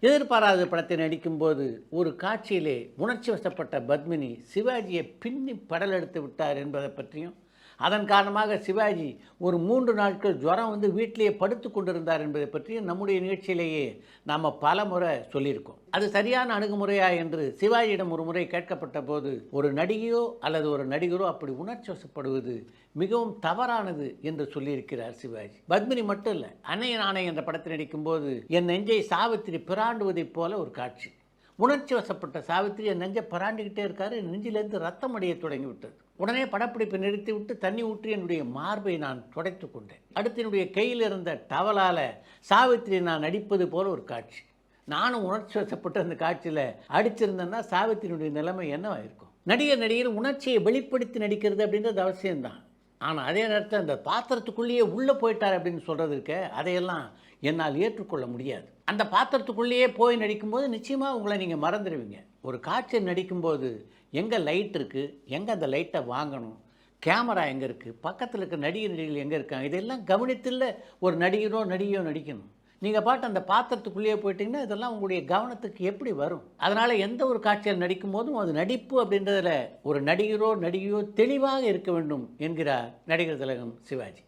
எதிர்பாராத படத்தில் நடிக்கும்போது ஒரு காட்சியிலே உணர்ச்சி வசப்பட்ட பத்மினி சிவாஜியை பின்னி படலெடுத்து விட்டார் என்பதை பற்றியும், அதன் காரணமாக சிவாஜி ஒரு 3 நாட்கள் ஜுரம் வந்து வீட்டிலேயே படுத்து கொண்டிருந்தார் என்பதை பற்றியும் நம்முடைய நிகழ்ச்சியிலேயே நாம் பல முறை சொல்லியிருக்கோம். அது சரியான அணுகுமுறையா என்று சிவாஜியிடம் ஒரு முறை கேட்கப்பட்ட போது, ஒரு நடிகையோ அல்லது ஒரு நடிகரோ அப்படி உணர்ச்சி வசப்படுவது மிகவும் தவறானது என்று சொல்லியிருக்கிறார் சிவாஜி. பத்மினி மட்டும் இல்லை, அன்னையன் ஆணை என்ற படத்தில் நடிக்கும்போது என் நெஞ்சை சாவித்திரி பிராண்டுவதைப் போல ஒரு காட்சி. உணர்ச்சி வசப்பட்ட சாவித்திரி என் நெஞ்சை பராண்டிக்கிட்டே இருக்காரு. என் நெஞ்சிலிருந்து ரத்தம் அடைய தொடங்கிவிட்டது. உடனே படப்பிடிப்பை நிறுத்திவிட்டு தண்ணி ஊற்றி என்னுடைய மார்பை நான் துடைத்து கொண்டேன். அடுத்து என்னுடைய கையில் இருந்த டவலால் சாவித்திரி நான் நடிப்பது போல ஒரு காட்சி. நானும் உணர்ச்சி வசப்பட்டு அந்த காட்சியில் அடிச்சிருந்தேன்னா சாவித்திரியினுடைய நிலைமை என்னவாயிருக்கும்? நடிகர் உணர்ச்சியை வெளிப்படுத்தி நடிக்கிறது அப்படின்றது அவசியம்தான். ஆனால் அதே நேரத்தில் அந்த பாத்திரத்துக்குள்ளேயே உள்ளே போயிட்டார் அப்படின்னு சொல்கிறதுக்கு அதையெல்லாம் என்னால் ஏற்றுக்கொள்ள முடியாது. அந்த பாத்திரத்துக்குள்ளேயே போய் நடிக்கும்போது நிச்சயமாக உங்களை நீங்கள் மறந்துடுவீங்க. ஒரு காட்சியில் நடிக்கும்போது எங்கே லைட் இருக்குது, எங்கே அந்த லைட்டை வாங்கணும், கேமரா எங்கே இருக்குது, பக்கத்தில் இருக்க நடிகர்கள் எங்கே இருக்காங்க, இதெல்லாம் கவனித்தில் ஒரு நடிகையோ நடிக்கணும். நீங்கள் பாட்டு அந்த பாத்திரத்துக்குள்ளேயே போயிட்டீங்கன்னா இதெல்லாம் உங்களுடைய கவனத்துக்கு எப்படி வரும்? அதனால் எந்த ஒரு காட்சியில் நடிக்கும் போதும் அது நடிப்பு அப்படின்றதில் ஒரு நடிகரோ நடிகையோ தெளிவாக இருக்க வேண்டும் என்கிறார் நடிகர் திலகம் சிவாஜி.